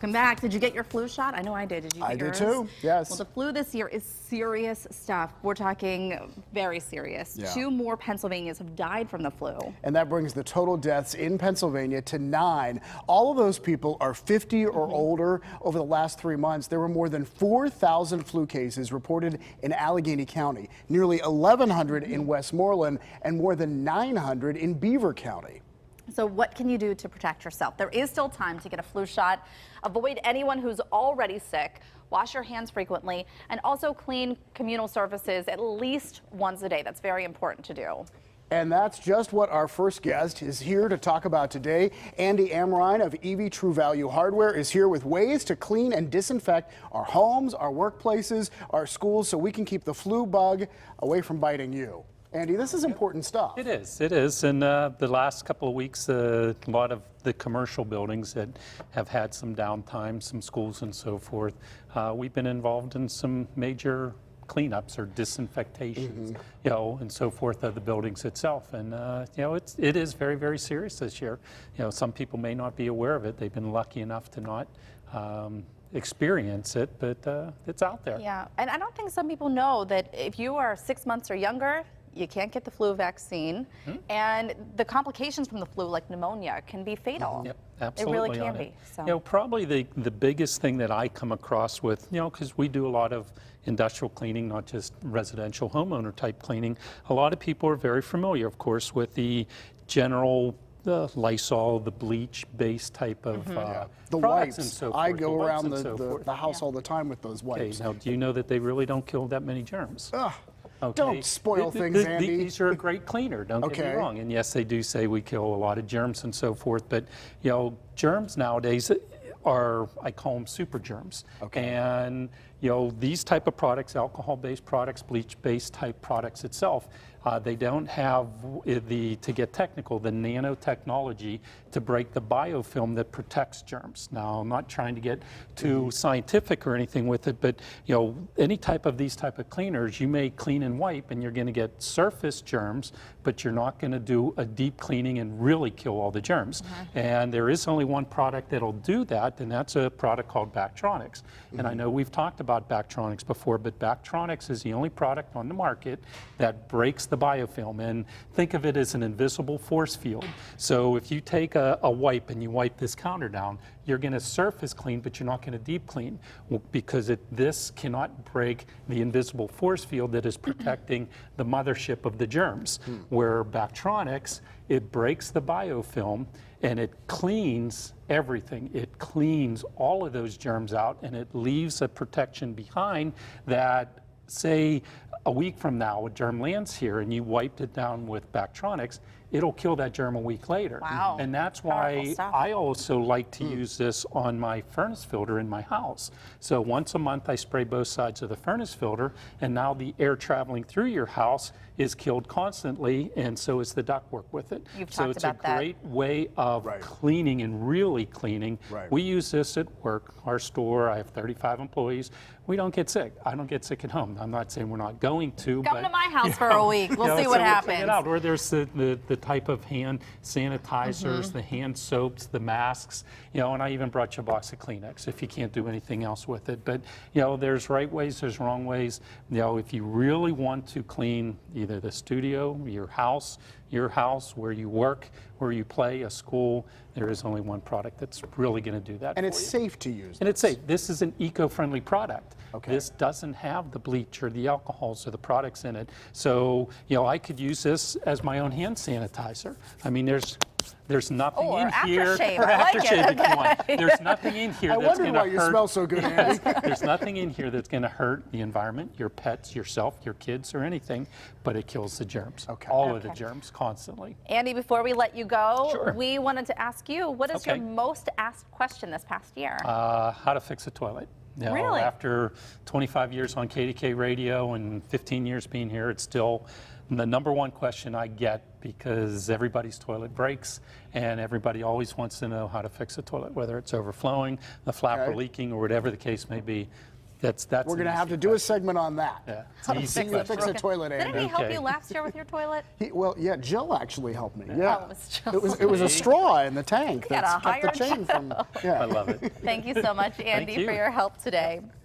Welcome back. Did you get your flu shot? I know I did. Did you get yours? I did too, yes. Well, the flu this year is serious stuff. We're talking very serious. Yeah. 2 more Pennsylvanians have died from the flu. And that brings the total deaths in Pennsylvania to 9. All of those people are 50 or older. Over the last 3 months, there were more than 4,000 flu cases reported in Allegheny County, nearly 1,100 in Westmoreland, and more than 900 in Beaver County. So what can you do to protect yourself? There is still time to get a flu shot. Avoid anyone who's already sick. Wash your hands frequently, and also clean communal surfaces at least once a day. That's very important to do. And that's just what our first guest is here to talk about today. Andy Amrhein of Evey True Value Hardware is here with ways to clean and disinfect our homes, our workplaces, our schools, so we can keep the flu bug away from biting you. Andy, this is important stuff. It is. And the last couple of weeks, a lot of the commercial buildings that have had some downtime, some schools and so forth, we've been involved in some major cleanups or disinfectations, and so forth of the buildings itself. And, it is very, very serious this year. Some people may not be aware of it. They've been lucky enough to not experience it, but it's out there. Yeah, and I don't think some people know that if you are 6 months or younger, you can't get the flu vaccine, and the complications from the flu, like pneumonia, can be fatal. Yep, absolutely. It really can be. So. Probably the biggest thing that I come across with, because we do a lot of industrial cleaning, not just residential homeowner type cleaning. A lot of people are very familiar, of course, with the general Lysol, the bleach-based type of the products wipes. and so forth. I go around the the house all the time with those wipes. Okay, now do you know that they really don't kill that many germs? Okay. Don't spoil things, Andy. These are a great cleaner, don't get me wrong. And yes, they do say we kill a lot of germs and so forth, but germs nowadays are, I call them super germs. Okay. And these type of products, alcohol-based products, bleach-based type products itself, they don't have to get technical, the nanotechnology to break the biofilm that protects germs. Now, I'm not trying to get too scientific or anything with it, but any type of these type of cleaners, you may clean and wipe and you're going to get surface germs, but you're not going to do a deep cleaning and really kill all the germs. And there is only one product that'll do that, and that's a product called Bactronics. And I know we've talked about Bactronics before, but Bactronics is the only product on the market that breaks the biofilm. And think of it as an invisible force field. So if you take a wipe and you wipe this counter down, you're going to surface clean, but you're not going to deep clean, because this cannot break the invisible force field that is protecting the mothership of the germs. Where Bactronics, it breaks the biofilm and it cleans everything. It cleans all of those germs out, and it leaves a protection behind that, say, a week from now, a germ lands here and you wiped it down with Bactronics, it'll kill that germ a week later. Wow. And that's why I also like to use this on my furnace filter in my house. So once a month I spray both sides of the furnace filter, and now the air traveling through your house is killed constantly, and so is the ductwork with it. So it's a great way of cleaning and really cleaning. We use this at work, our store. I have 35 employees. We don't get sick. I don't get sick at home. I'm not saying we're not going to. Come to my house for a week. We'll see what happens. Or there's the type of hand sanitizers, the hand soaps, the masks, and I even brought you a box of Kleenex if you can't do anything else with it. But, there's right ways, there's wrong ways. If you really want to clean either the studio, your house, where you work, where you play, a school, there is only one product that's really going to do that. And it's safe to use. And it's safe. This is an eco-friendly product. Okay. This doesn't have the bleach or the alcohols or the products in it. So, I could use this as my own hand sanitizer. I mean, there's nothing in here. Aftershave. Or aftershave if you want. Okay. There's nothing in here that's going to hurt. I wonder why you smell so good, Andy. There's nothing in here that's going to hurt the environment, your pets, yourself, your kids, or anything, but it kills the germs. All of the germs constantly. Andy, before we let you go, we wanted to ask you, what is your most asked question this past year? How to fix a toilet. Really? After 25 years on KDK radio and 15 years being here, it's still the #1 question I get, because everybody's toilet breaks and everybody always wants to know how to fix a toilet, whether it's overflowing, the flapper leaking, or whatever the case may be. That's We're going to have to do a segment on that. Yeah, it's How an to easy fix question. Fix a broken- toilet, Didn't Andy. he help Okay. you last year with your toilet? Well, yeah, Jill actually helped me. Oh, Yeah. it was Jill. It was a straw in the tank gotta that kept the hire chain from. Yeah. I love it. Thank you so much, Andy, you. for your help today.